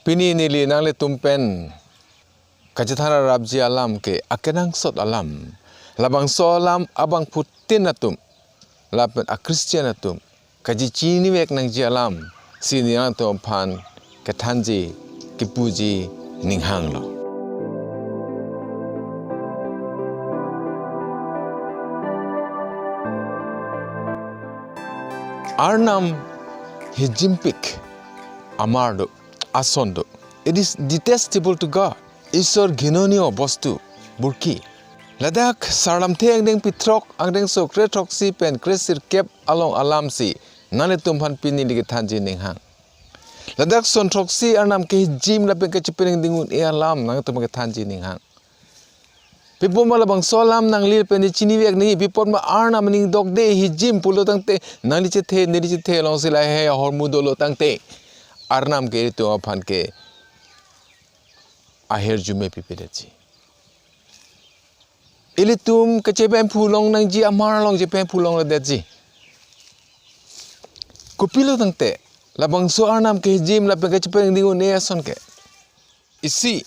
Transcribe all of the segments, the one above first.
Pini nili nang le tumpen kajithana rabji alam ke akenang sot alam. Labangso alam abang putin atum. Lapen a Christian atum. Kaji chini wek nang ji alam. Sini nang tumphan kethanji kipuji ninghang lo. Arnam hijimpik amardo asondo. It is detestable to God. Isor ginonio bostu burki. Ladak sarlam the angdeng pitrok angdeng so troksi pen kresir kep along alam si nale tumphan pini ligi thanji ninghang. Ladak Sonthroksi Arnam ke hijim lapen ke chepaningding e alam nang tumphan ke thanji ninghang. Pipon ma Labangso alam nang lir pen chini wek ni pipon ma Arnam ning dokde hijim pulo tangte nali chethe long sila he hormudolo tangte Arnam ke tu aphan ke aher jume pipedechi. Ili tum ke Hemphu long nang ji amar long Hemphu long deji. Kupilo tangte Labangso Arnam ke hijim lapen ke chepaningding ne ason ke. Isi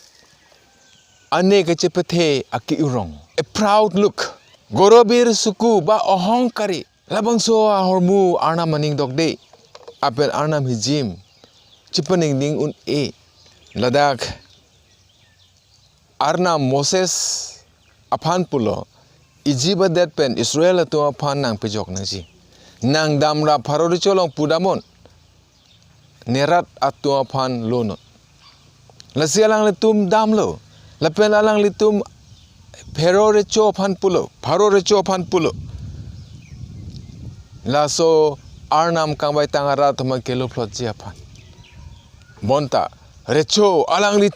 ane ke chepathe ake-urong. A proud look. Gorobir suku ba ohongkari. Labangso hormu Arnam maning dokde. Apen Arnam hijim. Chepaningding e. Ladak Arnam Moses aphan pulo. Ijiba det pen Israel tu aphan nang pejok nang si. Nang damra paroricholong pudamon. Nerat atu aphan lono. Lasialang letum damlo. Lapen alang litum phero recho phan pulo. Laso Arnam kangbai tangara thoma kelo plot ji aphan. Bonta recho alang lit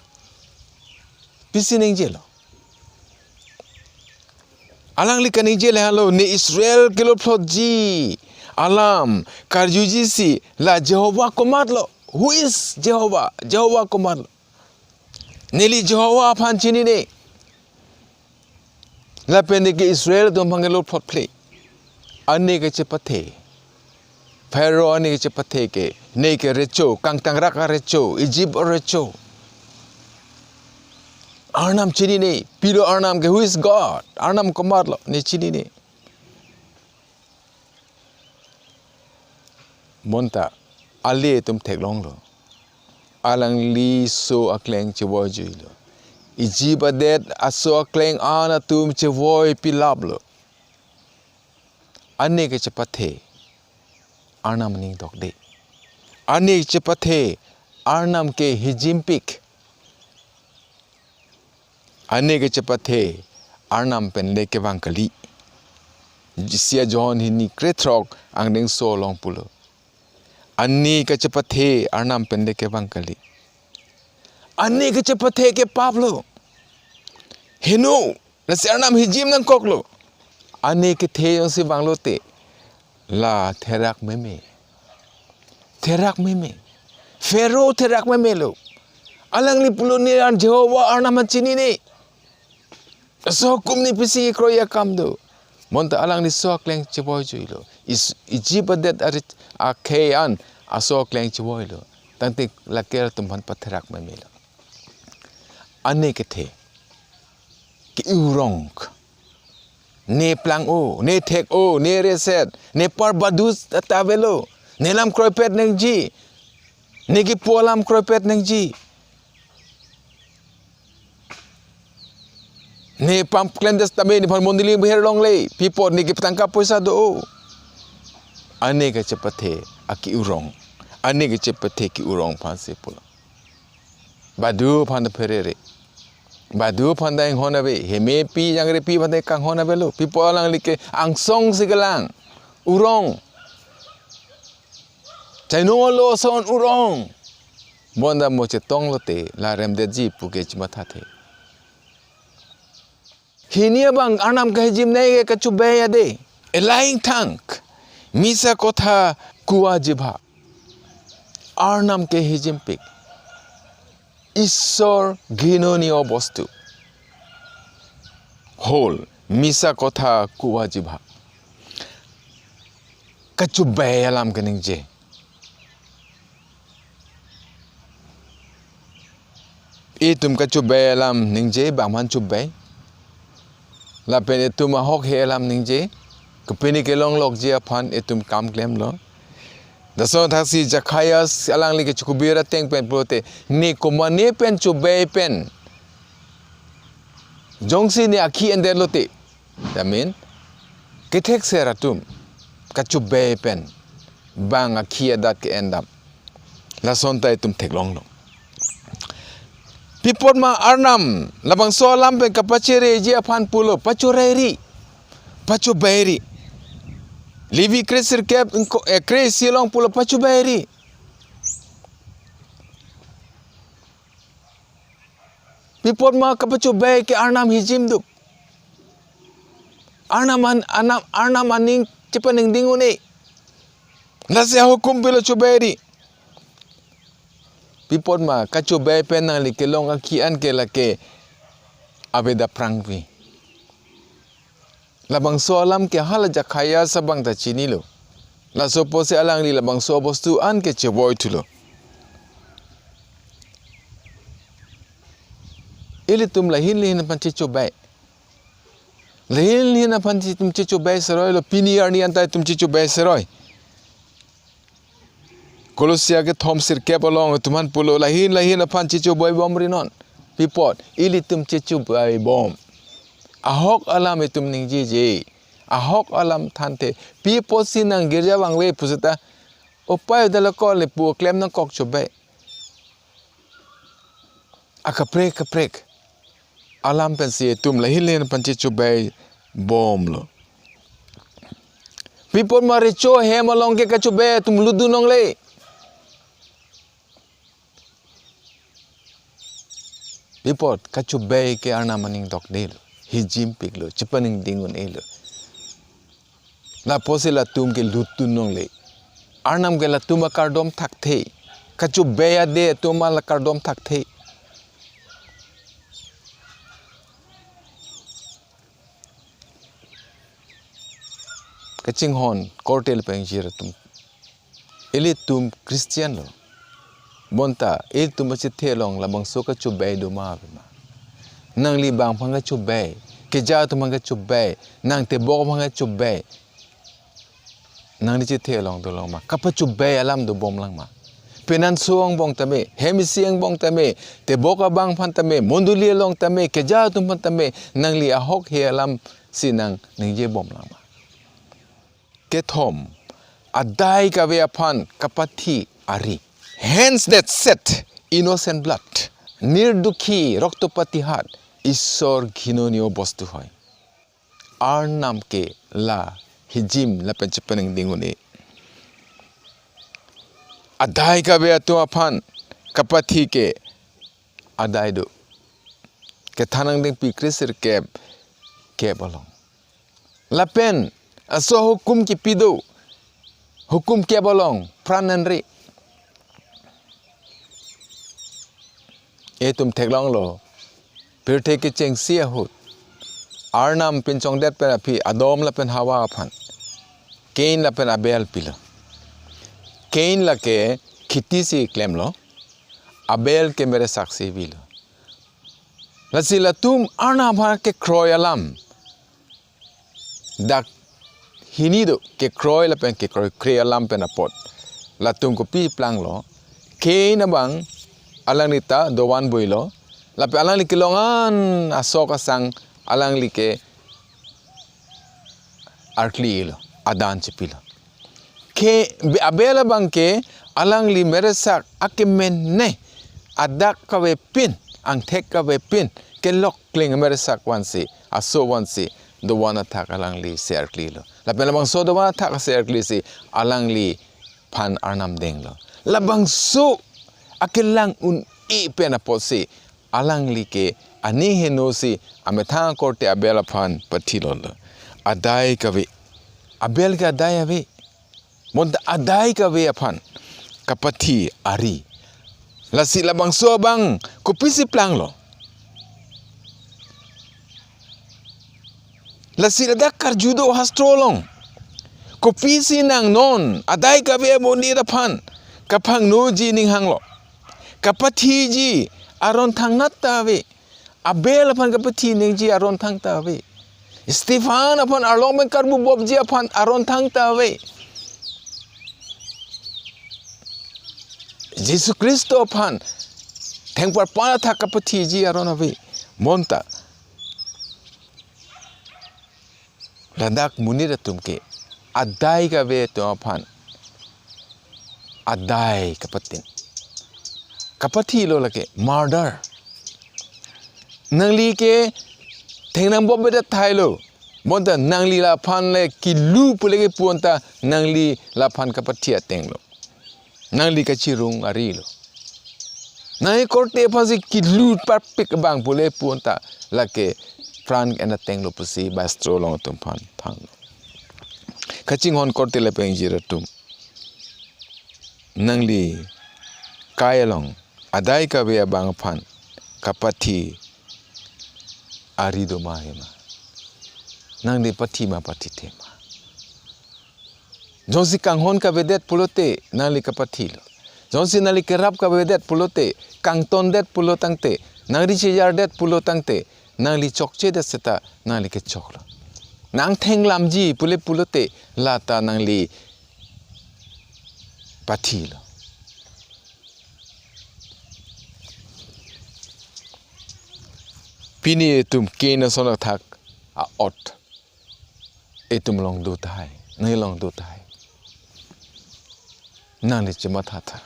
pisining jelo. Alang li kaning jelo halo ni Israel kelo plot ji alam karjuji si la Jehovah komadlo. Who is Jehovah? Jehovah komadlo. Nili Jehovah aphan chini ne. Lapen ke Israel dom phangelo plot play. Ane ke chepathe. Pharaoh ane ke chepathe ke. Ne ke recho kang tangrak recho Egypt recho. Arnam chini ne. Pilo Arnam ke who is God? Arnam komarlo ne chini ne. Monta ali tum theklong lo. Alang li so akeng chewoy juilo. Ijiba det aso akeng ana tum chewoy pilablo. Ane ke chepathe Arnam ning dokde. Ane chepathe Arnam ke hijimpik. Ane ke chepathe Arnam pen leke wangkali. Sia John hini kretrok angdeng so long pulo. Ani ke chepathe Arnam pende ke bangkali. Ani ke chepathe ke Pablo. Heno nasi Arnam hijim nang koklo. Ani ke the yung si banglote. La terak meme. Pharaoh terak meme lo. Alang li pulo ni Jehovah Arnam chini ni. So hukum ni pisi kroya kamdo. Monta alang ni so kleng cheboy juilo. Ijibadet akean aso kleng cheboy lo. Tanti laker tumphan patherak memelo. Ane ke the. Ke-urong. Ne plang o, ne tek o, ne reset, ne parbadus tavelo. Ne lam kroipet neng ji. Ne ki polam kroipet neng ji. Ne pam klendes tabe ni mondili biher long le pipo ni ki tangkap poisa do. Ane ke chepathe ake-urong. Ane ke chepathe ke-urong phanse pula. Badu phan perere. Badu phan dang honabe heme pi jangre pi phan kang honabe lo pipo alang like angsong sigalang urong. Chaino lo son urong. Bonda moche tong lote la remde ji puke chemathe. Hini abang Arnam ke hijim nei ke kechobai ade. A lying tongue. Misa kotha kuwa jibha. Arnam ke hijim pik. Isor ginonio bostu. Hol misa kotha kuwa jibha. Kechobai alam kening je. Itum kechobai alam ningje bangman chobai. Lapen itum ahok he alam ningje. Kepini kelong lok je aphan itum kam klem lo. Da Sonthroksi jakayas alang li ke chukubira teng pen prote. Ni kumane pen chobai pen. Jongsi ni aki ender lote. Damin. Ketek seratum. Kechobai pen. Bang aki adat ke endam. La sonta itum teklong lo. Pipot ma Arnam. Labangso alam pen kapachere je aphan pulo. Pachoreri. Pachobairi. Livi kresir kep kres silong pulo pachobairi. Pipot ma kapachobai ke Arnam hijimlo. Arnam aning chepaningding une. Nasi hukum pilo chobairi. Pipot ma kachobai penang li kelong akian ke lake abeda prangvi. Labangso alam ke hala jakaya sabang ta chini lo. Laso pose alang li labangso bostu an ke cheboy tulo. Ili tum lahin pan chechobai. Lahin pan tum chechobai seroy lo pini arni antai tum chechobai seroy. Kolosia ke thom sir kep along tuman pulo lahin pan chechobai bom rinon. Pipot ili tum chechobai bom. Ahok alam itum ning je. Ahok alam thante. Pipot sinang girja wangwe pusata. Opay dalako le pu klem nang kok chobai. Akaprek. Alam pensi itum lahin pan chechobai bom lo. Pipot maricho hem along ke kechobai tum ludu nong le. Pipot kechobai ke Arnam aning dok de lo. Hijim pik lo, chepaningding un lo. La pose la tum ke lutu nong le. Arnam ke la tuma kardom thak the. Kechobai ade tuma la kardom thak the. Kaching hon kortel pengjir tum. Ili tum Christian lo. Bonta il tum chithe long labangso kechobai do ma. Nang li bang phang kechobai. Keja tu mangga kechobai. Nang te bok mangga kechobai. Nang ni chithe long do long ma. Kapachobai alam do bom lang ma. Penan suang bong tame. Hemisiang bong tame. Te bok abangphan tame. Monduli long tame. Keja tu pan tame. Nang li ahok he alam sinang ningje bom lang ma. Kethom. Adai kave aphan kepathi ari. Hands that set innocent blood. Nirdukhi roktopatihat. Isor ghinonio bostu hoy. Arnam ke la hijim lapen chepaningding une. Adai kave atu aphan kepathi ke adai do. Kethanangding pi krisir ke balong. Lapen aso hukum ki pido. Hukum ke balong prananri. Etum teklong lo. Pirte ke cheng sia hut. Arnam pinchong det pen api adom lapen hawa aphan. Kain lapen abel pilo. Kain la ke khiti si klem lo. Abel ke mere saksi bilo. Lasila tum Arnam ha ke kroy alam. Dak hinido ke kroy lapen ke kroy alam pen apot. Latum ko pi plang lo. Kain abang alang nita dowan boilo. Lapi alang li kilongan asok asang alang li ke arkli ilo adan chipilo. Ke abela bang ke alang li meresak akemen ne adak kave pin ang tek kave pin ke lok kling meresak wansi aso wansi do wana tak alang li se arkli lo. Lapi labangso do wana tak se arkli si alang li pan Arnam deng lo. Labangso akelang un pen aposi. Alang li ke ani henosi amethang korte abel aphan pathilol. Adai kave. Abel ke adai ave. Monta adai kave aphan. Kepathi ari. Lasi labangso bang kupisi plang lo. Lasi ladak karjudo hastrolong. Kupisi nang non. Adai kave mondi aphan. Kapang noji ning hang lo. kepathi ji aron thang nat tawe abel aphan kepathi ning ji aron thang tawe Stefan aphan arlong men karbu bob ji aphan aron thang tawe Jesus Kristo aphan thengpar pana tha kepathi ji aron awe monta ladak munira tumke adai kave to aphan adai kapatin kepathi lo lake murder nangli ke thengnam bob beda thailo monta nangli la phan le kilu pulege puonta nangli la phan kepathi atenglo nangli ka chirung ari lo nai korte phasi kilu par pik bang pule puonta lake pran ena tenglo pusi bastro long tum phan thang kaching hon korte le peng jiratum nangli kayalong adai kave abangphan kepathi arido mahema nangli pathi ma pathi tema jonsi kanghon ka vedet pulote nangli kepathi lo jonsi nali kerap ka vedet pulote kangton det pulotangte nangri chejar det pulotangte nangli chokche det seta nangli ke choklo nang thenglam ji pule pulote lata nangli pathi lo pini tum kena sonak thak a ot etum long do thai nei long do thai nang le chema tha tha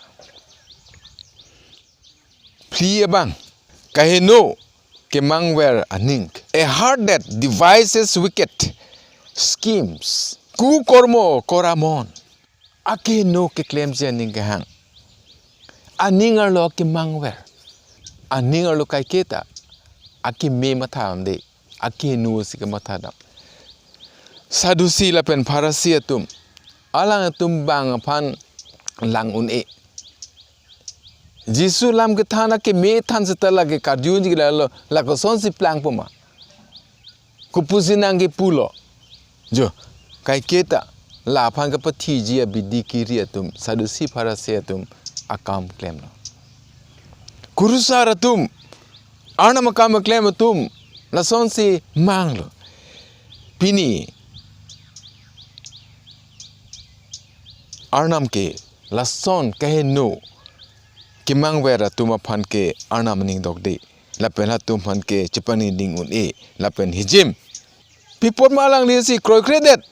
pli abang kehingno KEMANGVER ANING a heart that devises wicked schemes ku kormo koramon akehingno keklemji aning kehang aning arlo KEMANGVER aning arlo kaiketa aki me matha amde aki nu sika matha dam sadusi lapen pharasi atum alang atum bang phan lang un e jisu lam ke thana ke me than sita lage karjun ji la ko son si plang poma kupusinang ke pulo jo kai keta la phan ka pathi ji abidi kiri atum sadusi pharasi atum akam claim no kurusar atum Arnam kam claim tum lason si manglo pini Arnam ke lason kehingno KEMANGVER tum aphan ke Arnam ning dokde lapen tum phan ke chepaningding un e lapen hijim pipot malang li si kroi kredet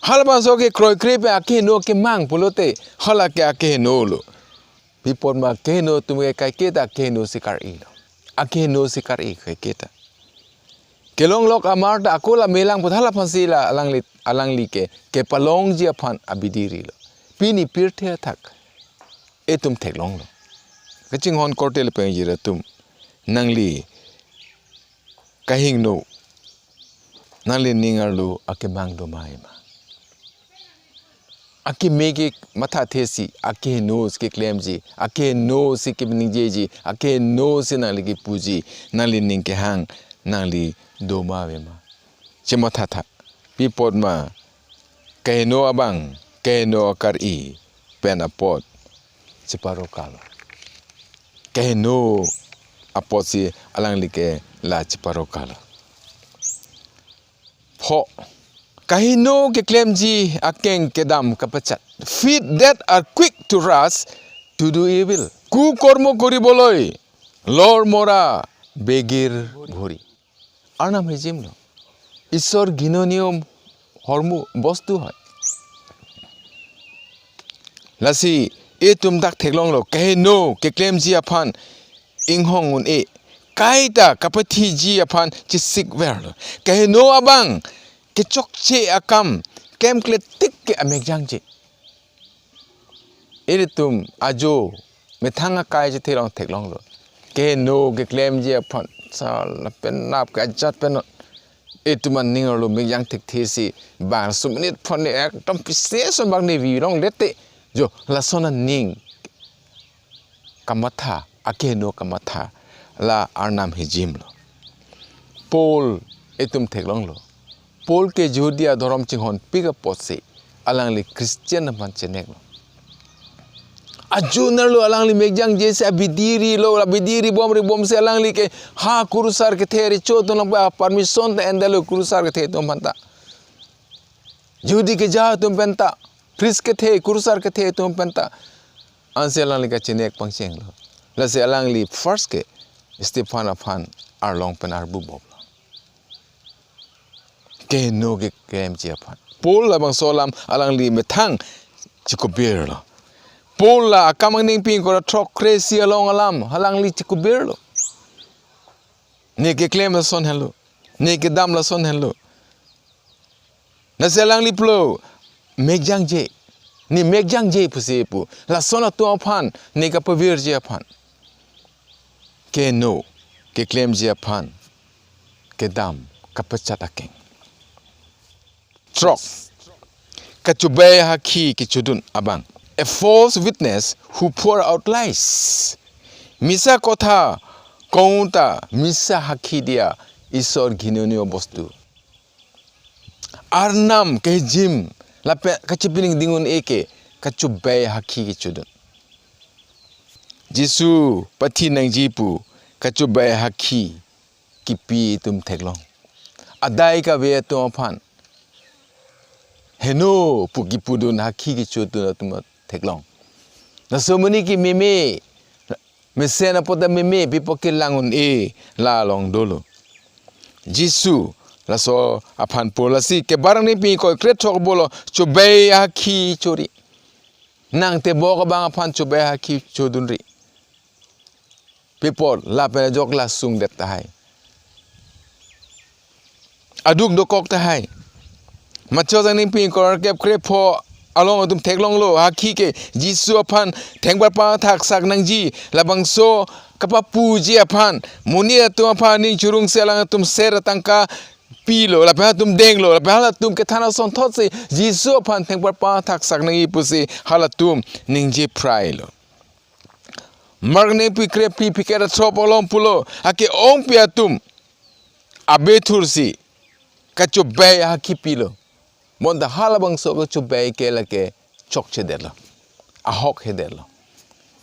halbanso ke kroi kre pe akehingno KEMANG pulote hala ke akehingno lo pipot ma kehingno tum ke kai ke ta akehingno sikar i lo akehingno sikar i kai keta kelong lok amarta akola melang puthala phansi la alangli ke palong ji aphan abidiri lo pini pirthe thak etum theklong lo kaching hon kortel pe jira tum nangli kehingno nangli ningar lo akemang do maima aki mege matha thesi akehingno ke klemji akehingno si kepaningjie ji akehingno si nangli ki puji nangli ning ke hang nangli doma wema chematha tha pipot ma kehingno abang kehingno akar i penapot cheparo kala kehingno apot si alangli ke la cheparo kala pho kehingno keklemji akeng kedam kepachat feet that are quick to rush to do evil ku kormo koriboloi lor mora begir bhori Arnam hijimlo ishor ghinonio hormu bostu hoy lasi etum dak theklong lo kehingno keklemji aphan inghong un e kaita kepathi ji aphan chisik ver lo kehingno abang kechokche akam kemkle tik ke amegjang je eritum ajo methanga kai je thelong theklong lo kehingno keklemji aphan sal pen nap ka jat pen etuman ningar lo megjang thik thesi bar suminit phone ekdom pise so bang ne vi rong lete jo lasona ning kamatha akehingno kamatha la Arnam hijimlo pol etum theklong lo pol ke judia dhorom chinghon piga potse alangli Christian man chenek lo ajunar lo alang li megjang jese abidiri lo abidiri bom se alang li ke ha kurusar ke theri chodon lang ba permission ta endalo kurusar ke the tum panta judi ke ja tum panta pris ke the kurusar ke the tum panta anse alang li ka chinek pangcheng lo la se alang li first ke Stefan aphan arlong pen arbu bob ke no ke kemji aphan pol labangso lam alang li methang chikobir lo pol la kemanggveng ping ko troksi along alam halang li chikobir lo ne ke klem la son hello ne ke dam la son hello na selang li plo megjang je ni megjang je puse pu la son tu aphan ne ka pavir je aphan ke no keklemji aphan ke dam kepachat akeng trok kechobai haki kechudun abang a false witness who pour out lies misa kotha kaunta misa haki dia isor ghinonio bostu Arnam kehijim lapen chepaningding ake kechobai haki kechudun Jisu pathi nangjipu kechobai haki kipi tum theklong adai kave tum aphan heno pukipudun haki kechudun tum theklong na somani ki meme mesena poda meme pipoke langun la long dolo Jisu laso aphan polasi ke barang ni pi ko kretok bolo chobai haki chori nang te bok bang aphan chobai haki chodunri people lapen jok la sung det tahai aduk dokok tahai macho jang ning ping kor kep krepo along tum theklong lo haki ke Jisu aphan thengbar pa thak sak nangji labangso kapapu ji aphan muni tu aphan ning churung selang tum ser tangka pilo lapen tum denglo lapen tum kethan Sonthroksi Jisu aphan thengbar pa thak sak nangi pusi halatum ningji prailo Margne pi krepi pikera trop olong pulo ake ong piatum abetursi kechobai haki pilo monda halabangso kechobai ke lake chokche delo ahok he delo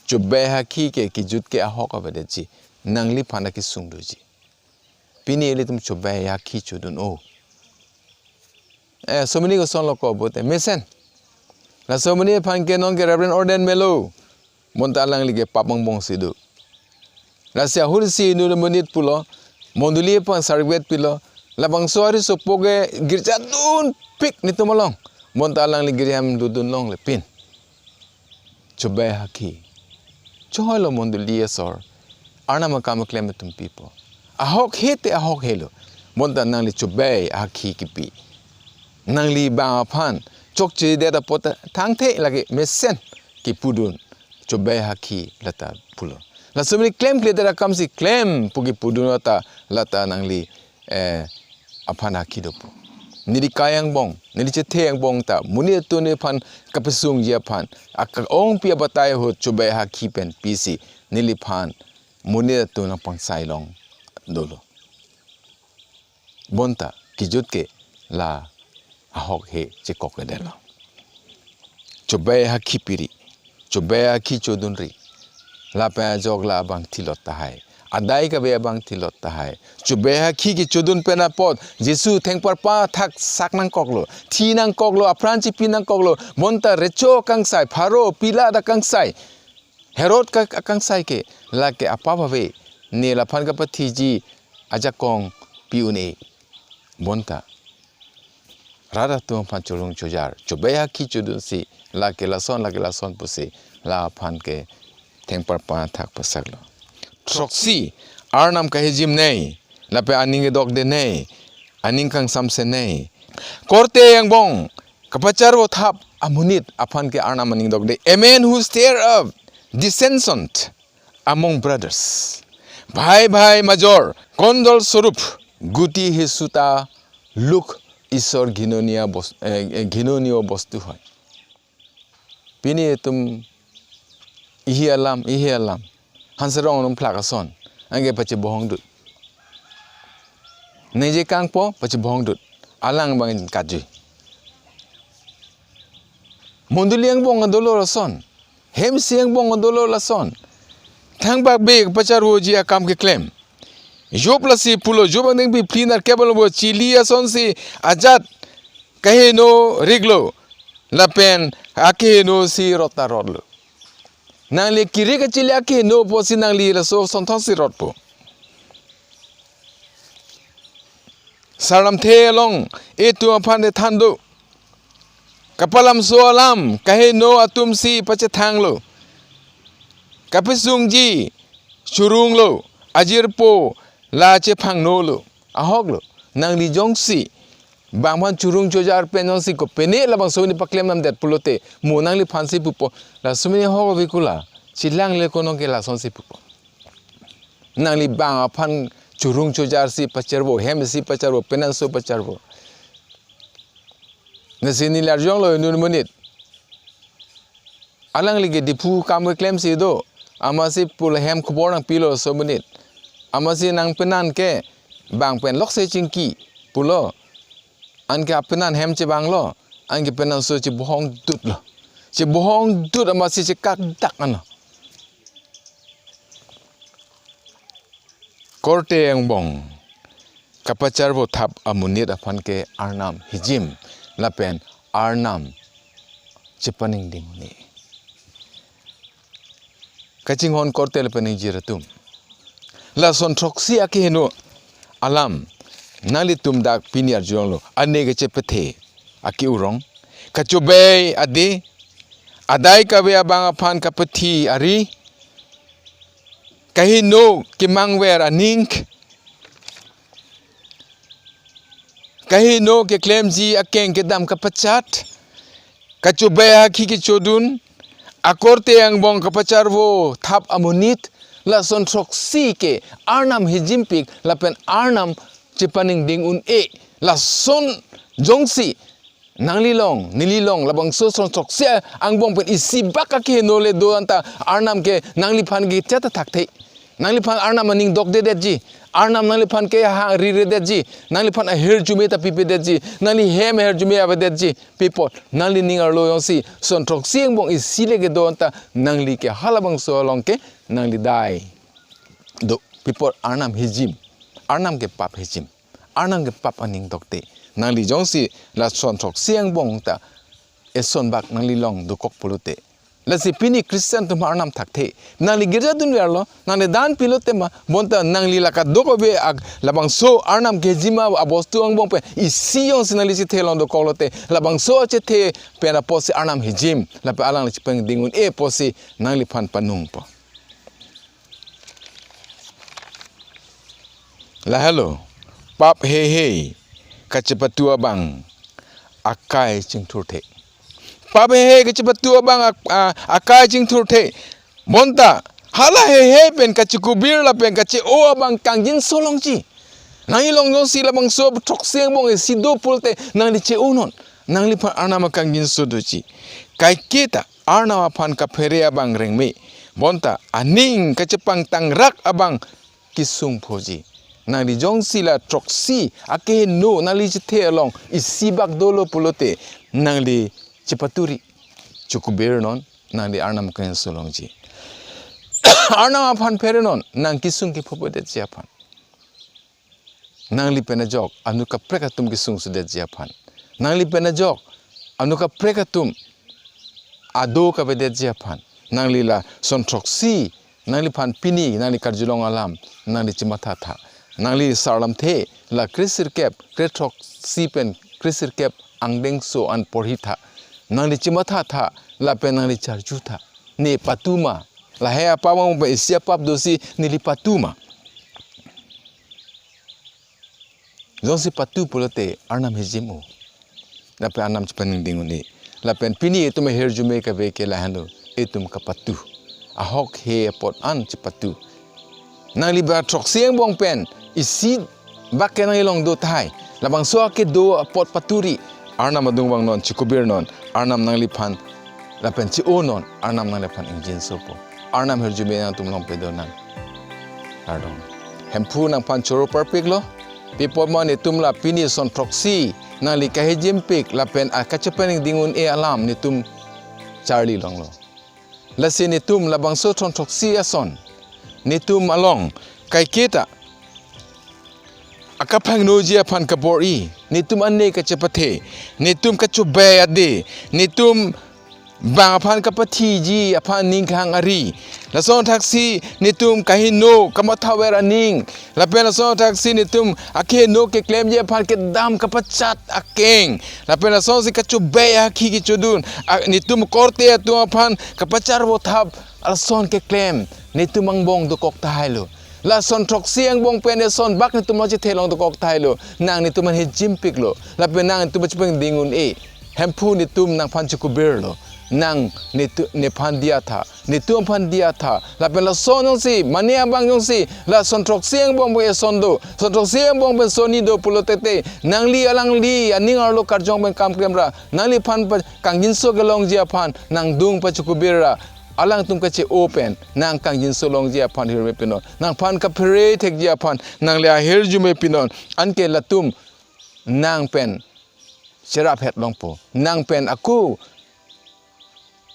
chobai haki ke kijut ke ahok abedeji nangli phana ki sungduji pini ele tum chobai haki chudun o somani ko son loko bote mesen la somani phan ke non ke Rev. Orden melo monta alang lige papang bong sidu rasia hursi nu menit pulo monduli pan sarwet pilo labangso ari sopoge girja dun pik nitu molong monta alang lige ham dudun long le pin chobai haki choholo monduli sor Arnam kam klem tum people ahok hete ahok helo monta nang li chobai haki kipi nang li ba phan chokche de da pot thangthe lage mesen ki pudun chobai haki lata pulo la somni claim kledera kamsi claim pugi pudunota lata nangli aphan haki dopu niri kayang bong niri chethe ang bong ta muni tune phan kapsung je phan ak ong pia batai ho chobai haki pen pc nili phan muni tuna pangsai long dolo bonta kijut ke la ahok he chekok delo chobai haki piri chobai haki chodunri lapen jogla abang tilot tahai adai kave abang tilot tahai chobai haki ki chodun pena pot Jisu thengpar pa thak saknang koklo thinang koklo apranchi pinang koklo monta recho kangsai pharo pila da kangsai herod ka kangsai ke lake apa bhave ne laphan ka pathi ji ajakong piune monta rada tu phan cholung chojar chobai haki chodun si lake lason pusi la phan ke thengpar pa thak pasaklo troksi Arnam ka hijim nei lape aning kedokde nei aning kang samse nei korte yang bong kepachat wo thap amunit aphan ke Arnam aning kedokde a man who stir up dissension among brothers bhai major kondol sorup guti hisuta look isor ghinonio bostu hoy pini tum ihi alam hansarong num plakason ange pache bohong dut neje kangpo pache bohong dut alang bang kajui monduliang bong adolo son hem siang bong dolo lason thang bak be pachar wo ji akam ke claim job la si pulo job ang bi cleaner cable bo chili ason si ajat kehingno riglo lapen kehingno si rota rodlo nang le kiri ke chili kehingno po si nang li laso Sonthroksi rot po saram the long etu aphan de thando kapalam so alam kehingno atum si pachathang lo kapisung ji churung lo ajir po la chepangno lo ahok lo nang li jongsi bangphan churung chojar penong si ko pene labangso ni paklem nam det pulote mo nang li phansi pupo la sumini ho bikula chilang le kono ke la sonsi pupo nang li bangphan churung chojar si pacherbo hem si pacherbo penang so pacherbo nasini larjong lo nun menit alang li dipu kam klem si do amasi pul hem khobor nang pilo so menit amasi nang penan ke bang pen lok se chingki pulo anke penan hem che bang lo anke penan so che bohong dut lo che bohong dut amasi che kak dak ano korte yang bong kapachar bo thap amunit aphan ke Arnam hijim lapen Arnam chepaningding ni kachinghon korte lapen jiratum la Sonthroksi kehingno alam nali tum dak piniar jonglo anege chepathe ake-urong kechobai adai kave abangphan kepathi ari kehingno KEMANGVER ANING kehingno keklemji akeng kedam kepachat kechobai kechodun akorte yang bong kepacharvo thap amunit la Sonthroksi ke Arnam hijimpik lapen Arnam chepaningding la son jongsi nanglilong nililong labangso Sonthroksi ang bong pen isi baka ke nole do anta Arnam ke nangliphan ge chata thakthei nangliphan Arnam aning dokde deji Arnam nangliphan ke ha rire deji nangliphan her jume ta pipe deji nangli hem her jume ave deji people nangli ningar lo yongsi Sonthroksi ang bong isi lege do anta nangli ke halabangso long ke nangli dai do people Arnam hijim Arnam ke pap hijim Arnam ke pap aning dokte nangli jongsi la Sonthroksi ang bong ta eson bak nangli long do kok pulute la si pini Christian tum Arnam thakte nangli girja dun verlo nangli dan pilote ma bonta nangli la ka doko be ag labangso Arnam ke jima abostu ang bong pe isi yong sinali si thelong do kolote labangso che the pena posi Arnam hijim la pe alang chi peng dingun posi nangli phan panung po la hello pap he kachepatu abang akai chingthurthe pap he kachepatu abang akai chingthurthe bonta hala he pen kachikubir la pen kache o abang kangjin solongchi nangi longjong si labangso troksi bong sido pulte nangli che unon nangli phan Arnam kangjin sodochi kai kita Arnam phan ka phere abang rengme bonta aning kachepang tangrak abang kisung phoji nangli jongsi la troksi kehingno nangli chithe along isibak dolo pulote nangli chepaturi chukubir non nangli Arnam kan solongji Arnam aphan phere non nang kisung ki phobode jiaphan nangli penajok anuka prekatum kisung sude jiaphan nangli penajok anuka prekatum ado ka bede jiaphan nangli la Sonthroksi nangli phan pini nangli karjulong alam nangli chimatha tha nangli sarlam the la krisir kep Sonthroksi pen krisir kep angdeng so an porhitha nangli chimatha tha la pen nangli charju tha ne patuma la he apawang pe isia pap dosi nili patuma jongsi patu pulote Arnam hijimu la pe Arnam chepaningding ni la pen pini etum her jume ka ve ke la hando etum ka patu ahok he pot an chepatu nangli ba troksi ang bong pen isi bakke nang ilong do thai labangso ke do pot paturi Arnam adung bang non chikubir non Arnam nangli phan la pen chi o non Arnam nangli phan injin sopo Arnam her jume nang tum long pe do nan ardong Hemphu nang phan choro perfect lo people man etum la pini Sonthroksi nangli ka hijimpik la pen kachepaningding alam ni tum Charlie long lo lasi nitum labangso Sonthroksi ason nitum along kai kita akapangno ji aphan kabori nitum anne ka chepathe nitum kechobai adai nitum abangphan kepathi ji aphan ningkhang ari la Sonthroksi nitum kehingno kamathawer aning lapen la Sonthroksi nitum akeng keklemji aphan kedam kepachat akeng lapen la Sonthroksi kechobai kechodun nitum korte atu aphan kepachar bothap ason keklem nitum angbong dokok tahailo la Sonthroksi ang bong pen son bak nitum loji thelong dokok tahailo nang nitum hijimpik lo lapen nang nitum chepangdingun Hemphu nitum nang panchukubir lo nang nephan dia tha nitum phan dia tha lapen la son yong si mani abang yong si la Sonthroksi ang bong be son do Sonthroksi ang bong ben soni do pulotete nang li alang li aning arlo karjong ben kam kremra nang li phan kangjin so gelong ji aphan nang dung pachukubira alang tum kache open nang kangjin so long ji aphan hirme pinon nang phan ka phere thek ji aphan nang le her jume pinon anke latum nang pen serap het longpo nang pen aku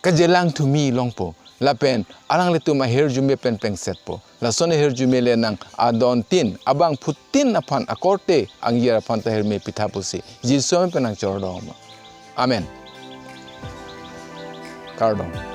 kajelang to me longpo lapen alang letu ma her jume pen pengset po la sone her jume le nang adon tin abang putin aphan akorte angira aphan ta her me pithapusi jisom pen ang chordom amen kardom